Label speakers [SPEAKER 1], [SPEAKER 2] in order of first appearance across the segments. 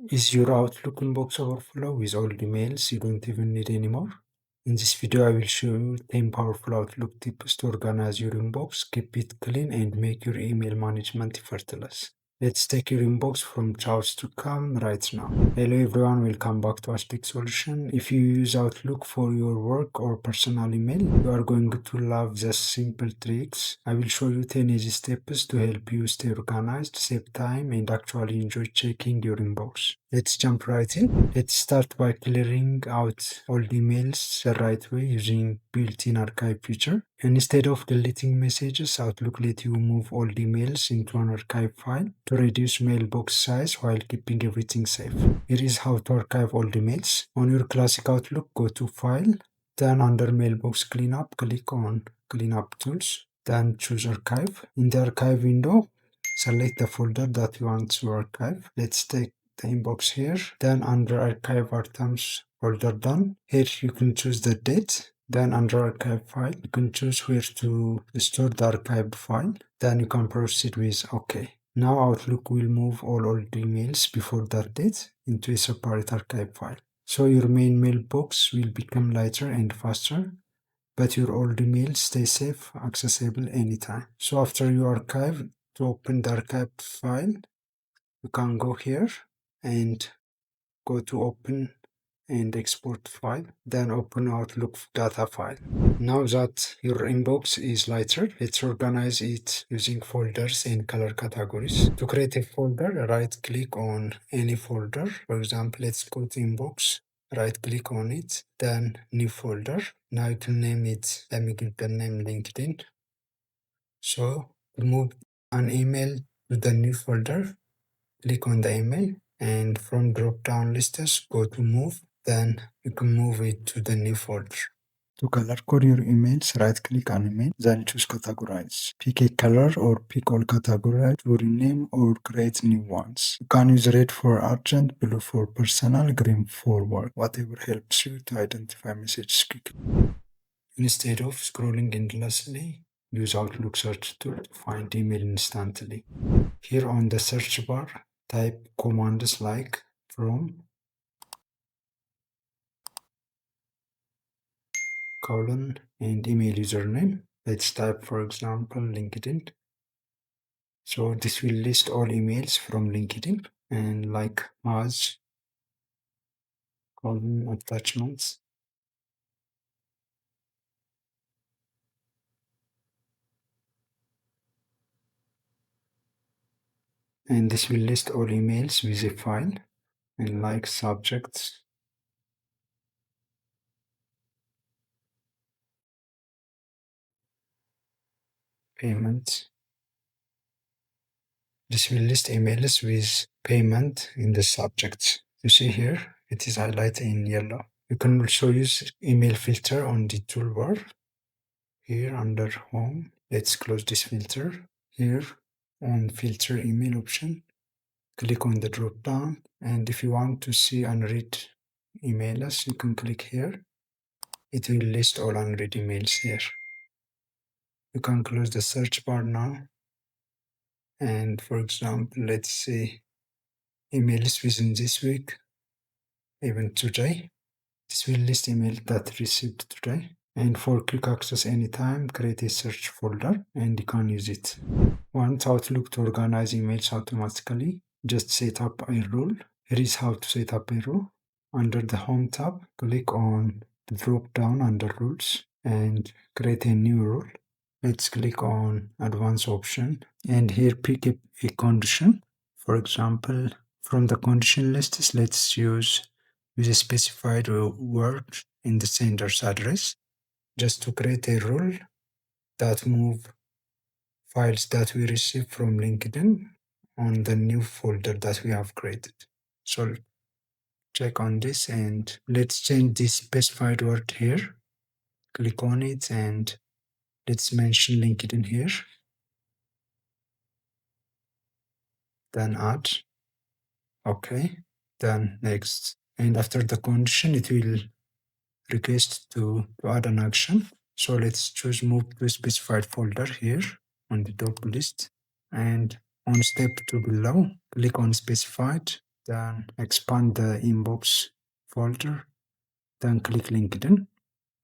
[SPEAKER 1] Is your Outlook inbox overflow with old emails you don't even need anymore? In this video, I will show you 10 powerful Outlook tips to organize your inbox, keep it clean, and make your email management effortless. Let's take your inbox from chaos to calm right now. Hello everyone, welcome back to Tech Solution. If you use Outlook for your work or personal email, you are going to love the simple tricks. I will show you 10 easy steps to help you stay organized, save time, and actually enjoy checking your inbox. Let's jump right in. Let's start by clearing out old emails the right way using built-in archive feature. Instead of deleting messages, Outlook lets you move old emails into an archive file to reduce mailbox size while keeping everything safe. Here is how to archive old emails. On your classic Outlook, go to File, then under Mailbox Cleanup, click on Cleanup Tools, then choose Archive. In the Archive window, select the folder that you want to archive. Let's take the inbox here. Then under Archive Items folder done. Here you can choose the date. Then under Archive File, you can choose where to store the archived file. Then you can proceed with OK. Now Outlook will move all old emails before that date into a separate archive file. So your main mailbox will become lighter and faster, but your old emails stay safe, accessible anytime. So after you archive, to open the archived file, you can go here and go to Open and Export File, then open Outlook data file. Now that your inbox is lighter, let's organize it using folders and color categories. To create a folder, right-click on any folder. For example, let's go to Inbox, right-click on it, then New Folder. Now you can name it, let me give the name LinkedIn. So move an email to the new folder, click on the email, and from drop-down lists, go to Move. Then you can move it to the new folder. To color code your emails, right-click on email, then choose Categorize. Pick a color or pick all categories to rename or create new ones. You can use red for urgent, blue for personal, green for work, whatever helps you to identify messages quickly. Instead of scrolling endlessly, use Outlook search tool to find email instantly. Here on the search bar, type commands like from, colon, and email username. Let's type, for example, LinkedIn. So this will list all emails from LinkedIn and like as, colon, attachments. And this will list all emails with a file and like subjects, payments. This will list emails with payment in the subject. You see here, it is highlighted in yellow. You can also use email filter on the toolbar. Here under home, let's close this filter. Here on filter email option, click on the drop down, and if you want to see unread emails, you can click here. It will list all unread emails here. You can close the search bar now, and for example, let's see emails within this week, even today. This will list email that received today. And for quick access anytime, create a search folder and you can use it. Want Outlook to organize emails automatically? Just set up a rule. Here is how to set up a rule. Under the Home tab, click on the drop down under Rules and create a new rule. Let's click on Advanced option and here pick a condition. For example, from the condition lists, let's use with a specified word in the sender's address, just to create a rule that move files that we receive from LinkedIn on the new folder that we have created. So check on this and let's change this specified word here. Click on it and let's mention LinkedIn here. Then add. Okay. Then next. And after the condition, it will request to add an action. So let's choose move to a specified folder here on the top list. And on step 2 below, click on specified Then expand the inbox folder. Then click LinkedIn.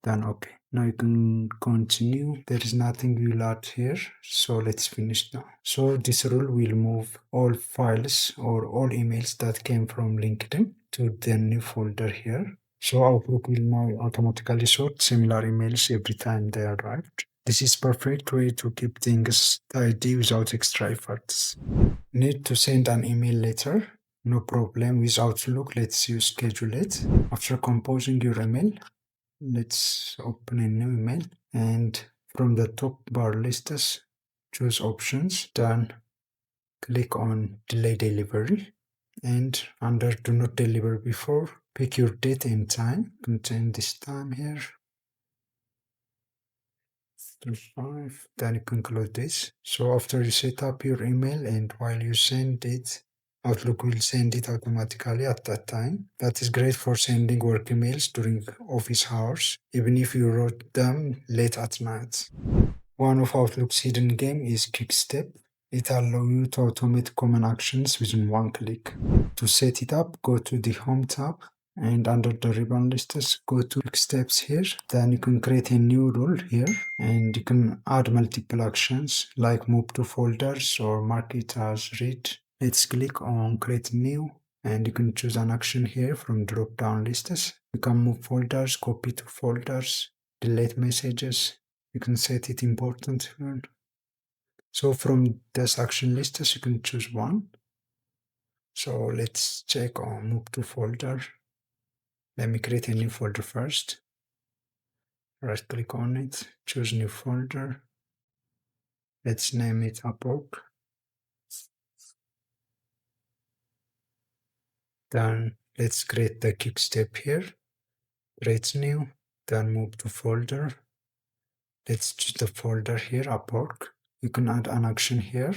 [SPEAKER 1] Then okay. Now you can continue. There is nothing you'll add here. So let's finish now. So this rule will move all files or all emails that came from LinkedIn to the new folder here. So Outlook will now automatically sort similar emails every time they arrived. This is perfect way to keep things tidy without extra efforts. Need to send an email later? No problem with Outlook. Let's you schedule it. After composing your email, let's open a new email and from the top bar lists, choose options. Then click on delay delivery and under do not deliver before, pick your date and time. Contain this time here. 5. Then you can close this. So after you set up your email and while you send it, Outlook will send it automatically at that time. That is great for sending work emails during office hours, even if you wrote them late at night. One of Outlook's hidden game is Quick Step. It allows you to automate common actions within one click. To set it up, go to the Home tab and under the ribbon lists, go to Quick Steps here. Then you can create a new rule here and you can add multiple actions like move to folders or mark it as read. Let's click on Create New and you can choose an action here from drop down lists. You can move folders, copy to folders, delete messages. You can set it important. So from this action list, you can choose one. So let's check on move to folder. Let me create a new folder first. Right click on it, choose new folder. Let's name it Upwork. Then let's create the quick step here. Create new, then move to folder. Let's choose the folder here, Upwork. You can add an action here,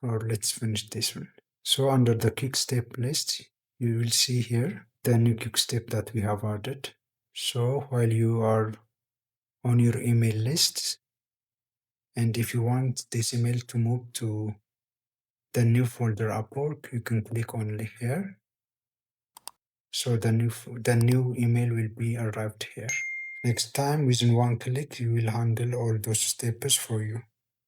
[SPEAKER 1] or let's finish this one. So under the quick step list, you will see here the new quick step that we have added. So while you are on your email list, and if you want this email to move to the new folder Upwork, you can click only here. So the new email will be arrived here. Next time, within one click, you will handle all those steps for you.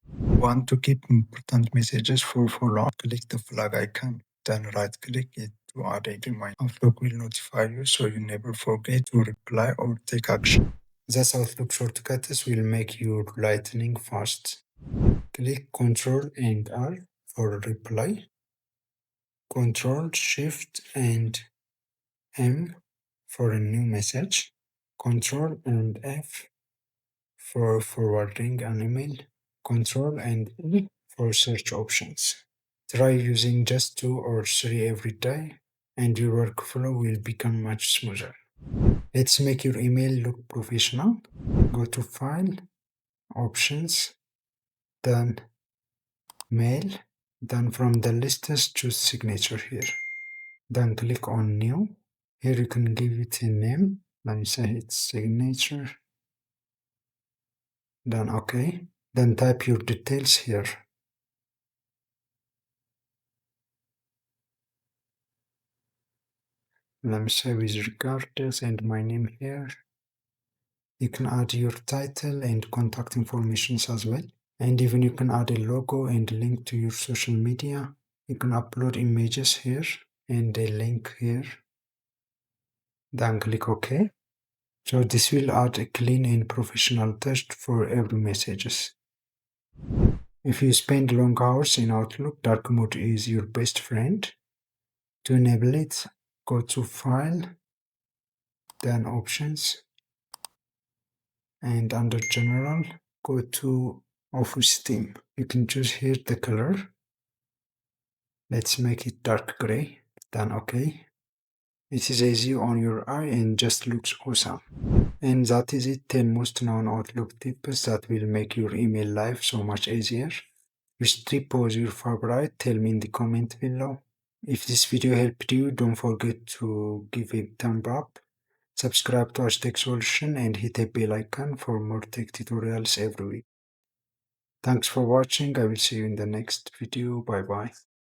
[SPEAKER 1] Want to keep important messages for follow-up? Click the flag icon, then right-click it to add a reminder. Outlook will notify you so you never forget to reply or take action. Thus, Outlook shortcuts will make your lightning fast. Click Ctrl and R for reply. Ctrl, Shift, and M for a new message. Ctrl and F for forwarding an email. Ctrl and E for search options. Try using just 2 or 3 every day, and your workflow will become much smoother. Let's make your email look professional. Go to File, Options, then Mail, then from the list choose Signature here. Then click on New. Here you can give it a name. Let me say it's Signature. Then OK. Then type your details here. Let me say with regards and my name here. You can add your title and contact information as well. And even you can add a logo and link to your social media. You can upload images here and a link here. Then click OK. So this will add a clean and professional touch for every messages. If you spend long hours in Outlook, dark mode is your best friend. To enable it, go to File, then Options, and under General, go to Office Theme. You can choose here the color. Let's make it dark gray, then OK. It is easy on your eye and just looks awesome. And that is it, 10 most known Outlook tips that will make your email life so much easier. Which tip was your favorite? Tell me in the comment below. If this video helped you, don't forget to give a thumb up, subscribe to Tech Solution and hit a bell icon for more tech tutorials every week. Thanks for watching. I will see you in the next video. Bye bye.